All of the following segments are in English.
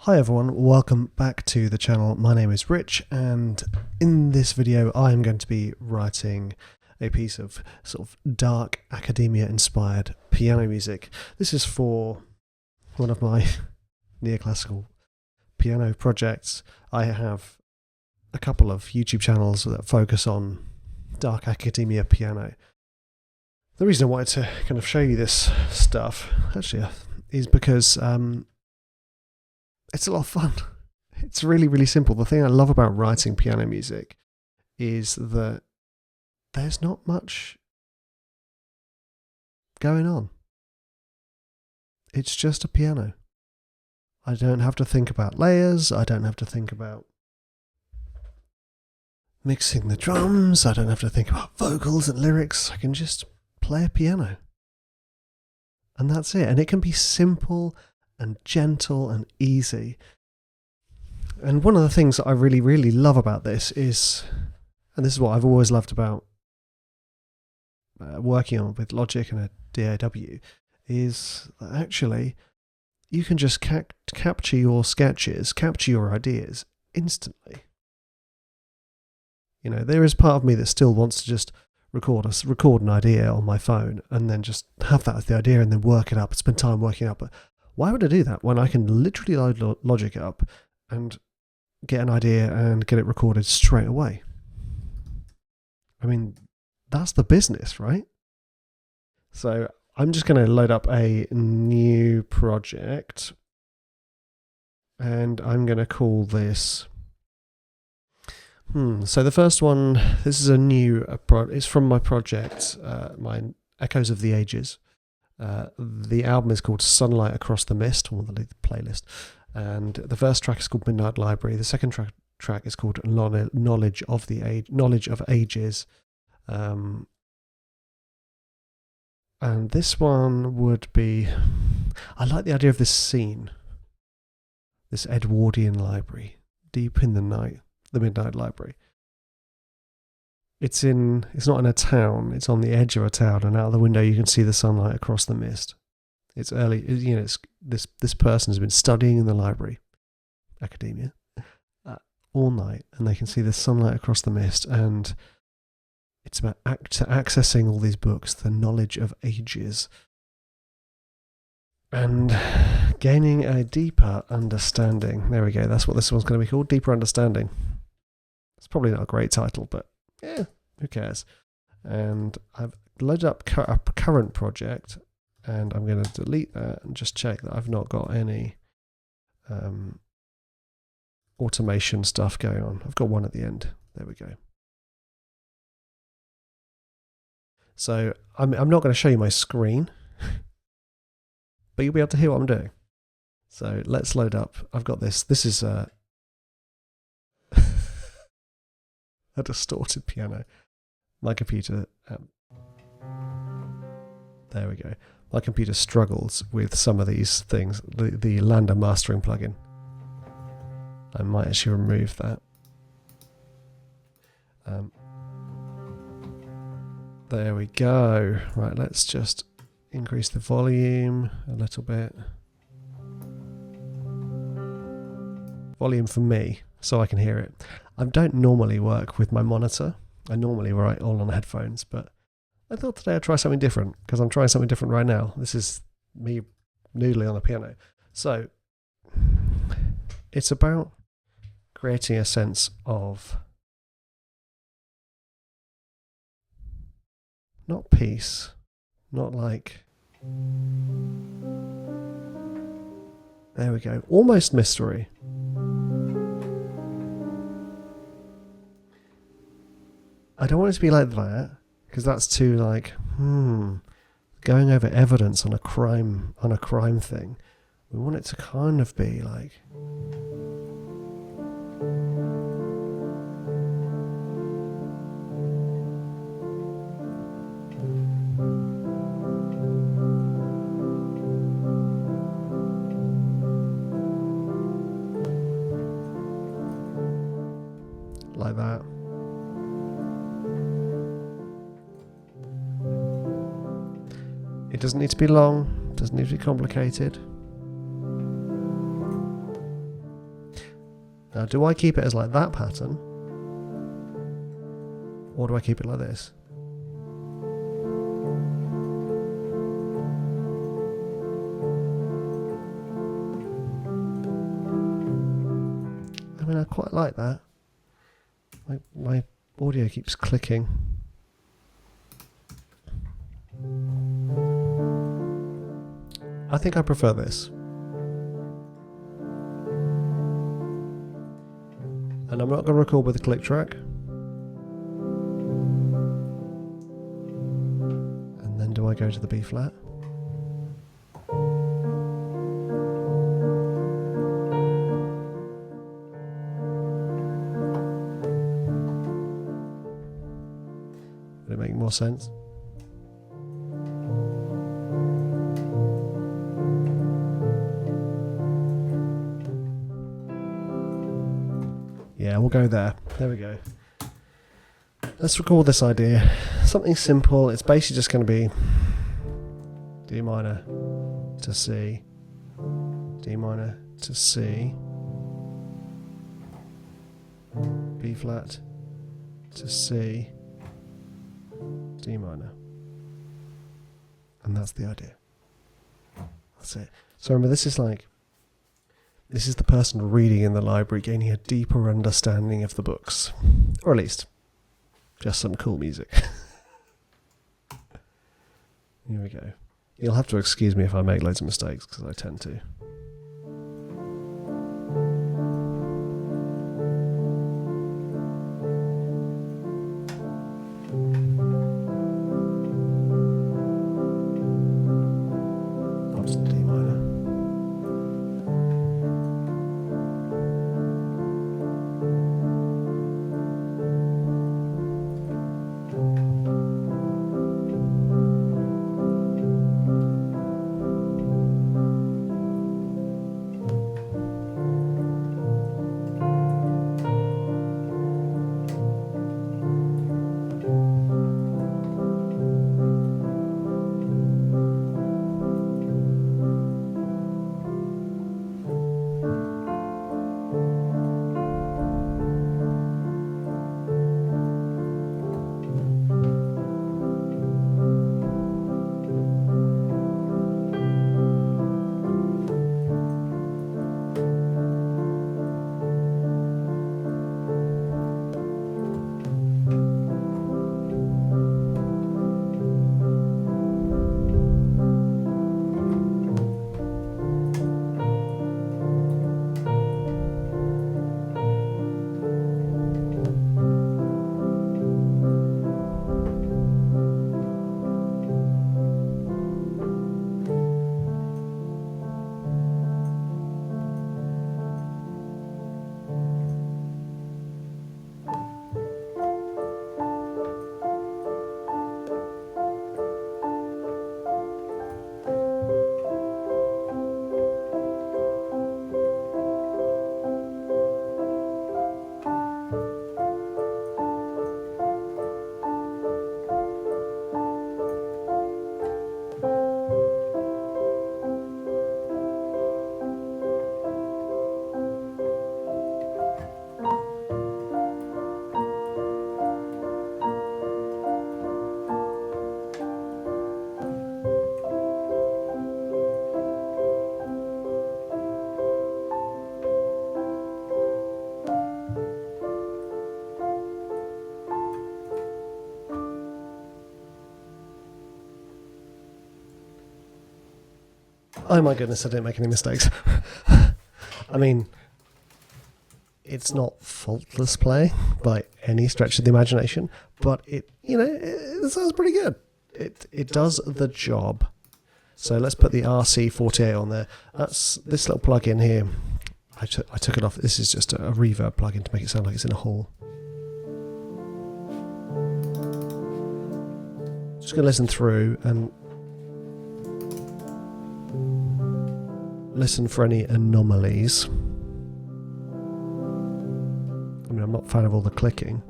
Hi everyone, welcome back to the channel. My name is Rich, and in this video I'm going to be writing a piece of sort of dark academia inspired piano music. This is for one of my neoclassical piano projects. I have a couple of YouTube channels that focus on dark academia piano. The reason I wanted to kind of show you this stuff actually is because it's a lot of fun. It's really, really simple. The thing I love about writing piano music is that there's not much going on. It's just a piano. I don't have to think about layers. I don't have to think about mixing the drums. I don't have to think about vocals and lyrics. I can just play a piano. And that's it. And it can be simple and gentle and easy. And one of the things that I really, really love about this is, and this is what I've always loved about working on with Logic and a DAW, is that actually you can just capture your sketches, capture your ideas instantly. You know, there is part of me that still wants to just record an idea on my phone and then just have that as the idea and then work it up, spend time working it up. But why would I do that when I can literally load Logic up and get an idea and get it recorded straight away? I mean, that's the business, right? So I'm just going to load up a new project and I'm going to call this... So the first one, this is a new, it's from my project, my Echoes of the Ages. The album is called Sunlight Across the Mist, or the playlist, and the first track is called Midnight Library. The second track is called Knowledge of Ages, and this one would be, I like the idea of this scene, this Edwardian library, deep in the night, the Midnight Library. It's not in a town, it's on the edge of a town, and out of the window you can see the sunlight across the mist. It's early, you know, this person has been studying in the library, academia, all night, and they can see the sunlight across the mist, and it's about accessing all these books, the knowledge of ages, and gaining a deeper understanding. There we go, that's what this one's going to be called, Deeper Understanding. It's probably not a great title, but yeah, who cares? And I've loaded up a current project, and I'm going to delete that and just check that I've not got any automation stuff going on. I've got one at the end. There we go. So I'm not going to show you my screen, but you'll be able to hear what I'm doing. So let's load up. I've got this. This is a distorted piano. My computer, there we go. My computer struggles with some of these things. The Lander mastering plugin. I might actually remove that. There we go. Right, let's just increase the volume a little bit. Volume for me, so I can hear it. I don't normally work with my monitor. I normally write all on headphones, but I thought today I'd try something different, because I'm trying something different right now. This is me noodling on the piano. So it's about creating a sense of not peace, not like, there we go, almost mystery. I don't want it to be like that, because that's too like, going over evidence on a crime thing. We want it to kind of be like, that. It doesn't need to be long, doesn't need to be complicated. Now, do I keep it as like that pattern? Or do I keep it like this? I mean, I quite like that. My audio keeps clicking. I think I prefer this. And I'm not going to record with a click track. And then do I go to the B flat? Would it make more sense? Yeah, we'll go there. There we go. Let's record this idea. Something simple. It's basically just going to be D minor to C, D minor to C, B flat to C, D minor. And that's the idea. That's it. So remember, this is the person reading in the library gaining a deeper understanding of the books. Or at least, just some cool music. Here we go. You'll have to excuse me if I make loads of mistakes, because I tend to. Up to D minor. Oh my goodness, I didn't make any mistakes. I mean, it's not faultless play by any stretch of the imagination, but it sounds pretty good. It does the job. So let's put the RC48 on there. That's this little plug-in here. I took it off. This is just a reverb plug-in to make it sound like it's in a hall. Just going to listen through and listen for any anomalies. I mean, I'm not a fan of all the clicking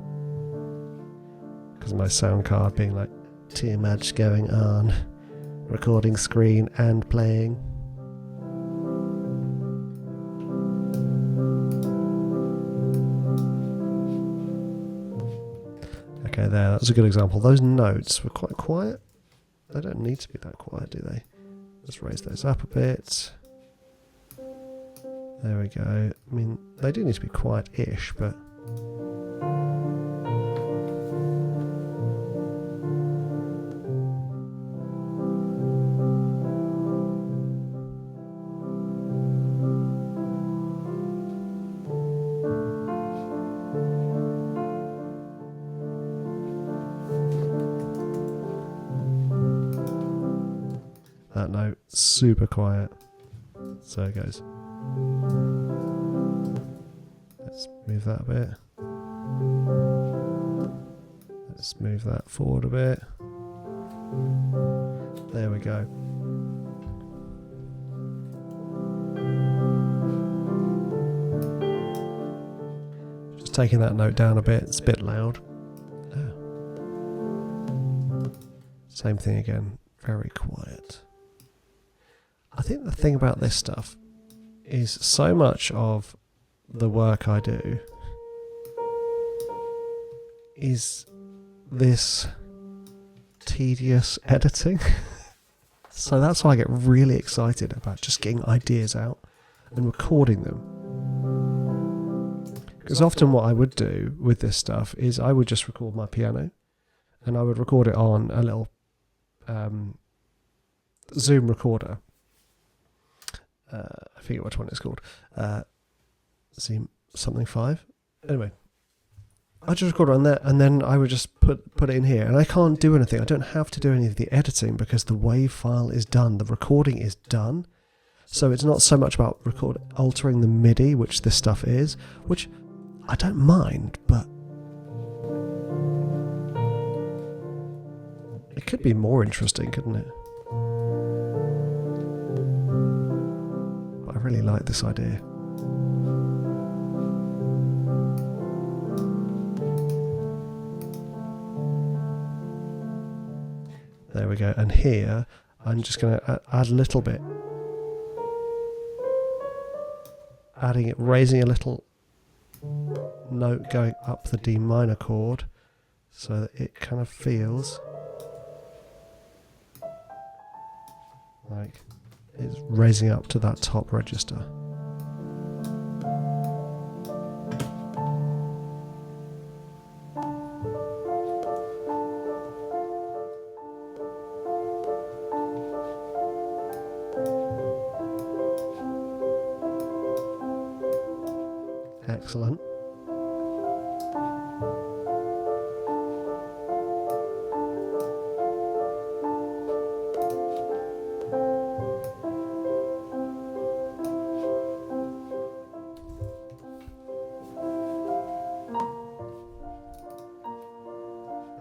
because of my sound card being like too much going on, recording screen and playing. right there. That's a good example. Those notes were quite quiet. They don't need to be that quiet, do they? Let's raise those up a bit. There we go. I mean, they do need to be quiet-ish, but... that note, super quiet. So it goes. Let's move that a bit. Let's move that forward a bit. There we go. Just taking that note down a bit, it's a bit loud. Oh. Same thing again, very quiet. I think the thing about this stuff is so much of the work I do is this tedious editing. So that's why I get really excited about just getting ideas out and recording them. Because often what I would do with this stuff is I would just record my piano and I would record it on a little Zoom recorder. I forget which one it's called. Zoom something 5. Anyway, I just record on there, and then I would just put it in here, and I can't do anything. I don't have to do any of the editing because the WAV file is done. The recording is done. So it's not so much about altering the MIDI, which this stuff is, which I don't mind, but it could be more interesting, couldn't it? I really like this idea. There we go. And here, I'm just going to add a little bit. Adding it, raising a little note going up the D minor chord so that it kind of feels like it's raising up to that top register. Excellent.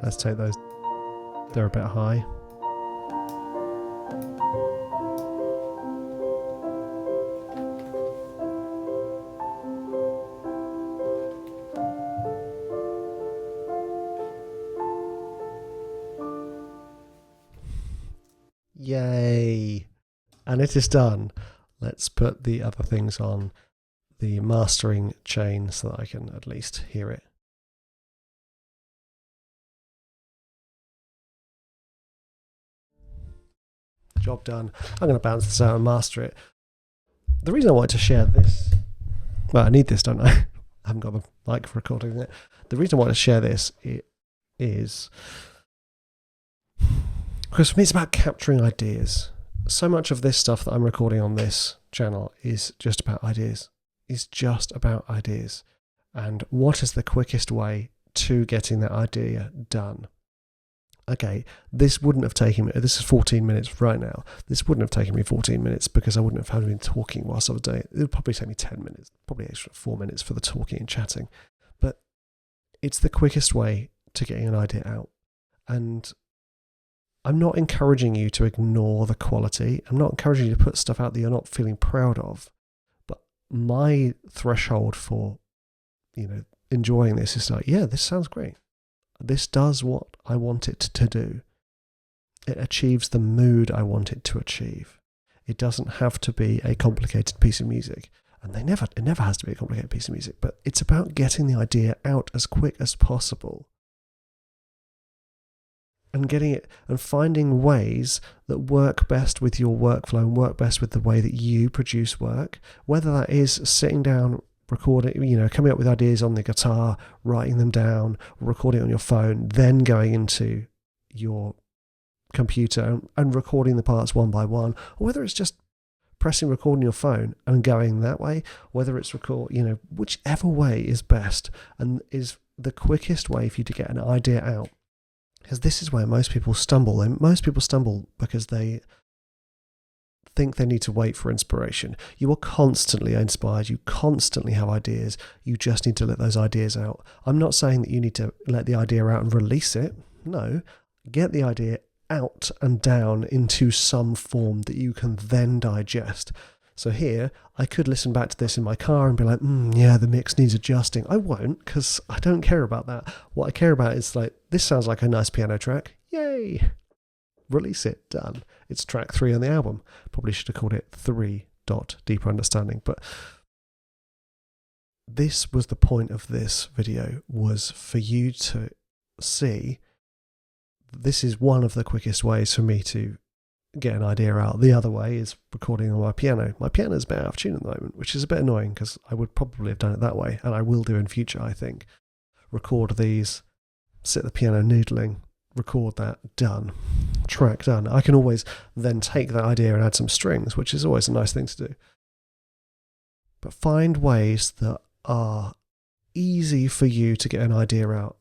Let's take those, they're a bit high. Yay! And it is done. Let's put the other things on the mastering chain so that I can at least hear it. Job done. I'm going to bounce this out and master it. The reason I wanted to share this, well, I need this, don't I? I haven't got the mic for recording it. The reason I wanted to share this is because for me it's about capturing ideas. So much of this stuff that I'm recording on this channel is just about ideas. It's just about ideas. And what is the quickest way to getting that idea done? Okay, this wouldn't have taken me, this is 14 minutes right now. This wouldn't have taken me 14 minutes because I wouldn't have been talking whilst I was doing it. It would probably take me 10 minutes, probably extra 4 minutes for the talking and chatting. But it's the quickest way to getting an idea out. And I'm not encouraging you to ignore the quality. I'm not encouraging you to put stuff out that you're not feeling proud of. But my threshold for, enjoying this is like, yeah, this sounds great. This does what I want it to do. It achieves the mood I want it to achieve. It doesn't have to be a complicated piece of music. And it never has to be a complicated piece of music, but it's about getting the idea out as quick as possible. and getting it and finding ways that work best with your workflow and work best with the way that you produce work, whether that is sitting down, recording, coming up with ideas on the guitar, writing them down, recording it on your phone, then going into your computer and recording the parts one by one, or whether it's just pressing record on your phone and going that way, whether it's whichever way is best and is the quickest way for you to get an idea out. Because this is where most people stumble, and most people stumble because they think they need to wait for inspiration. You are constantly inspired, you constantly have ideas, you just need to let those ideas out. I'm not saying that you need to let the idea out and release it. No, get the idea out and down into some form that you can then digest. So here, I could listen back to this in my car and be like, yeah, the mix needs adjusting. I won't, because I don't care about that. What I care about is like, this sounds like a nice piano track. Yay! Release it, done. It's track 3 on the album. Probably should have called it 3. Deeper Understanding. But this was the point of this video, was for you to see this is one of the quickest ways for me to get an idea out. The other way is recording on my piano. My piano is a bit out of tune at the moment, which is a bit annoying because I would probably have done it that way, and I will do in future, I think. Record these, sit at the piano noodling, record that, done. Track done. I can always then take that idea and add some strings, which is always a nice thing to do. But find ways that are easy for you to get an idea out.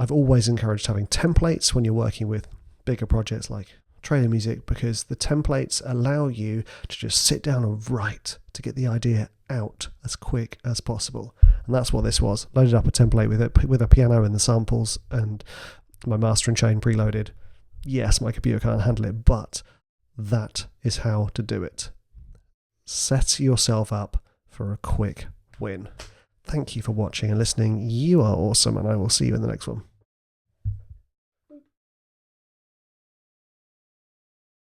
I've always encouraged having templates when you're working with bigger projects like trailer music, because the templates allow you to just sit down and write to get the idea out as quick as possible. And that's what this was. Loaded up a template with a piano and the samples and my mastering chain preloaded. Yes, my computer can't handle it, but that is how to do it. Set yourself up for a quick win. Thank you for watching and listening. You are awesome, and I will see you in the next one.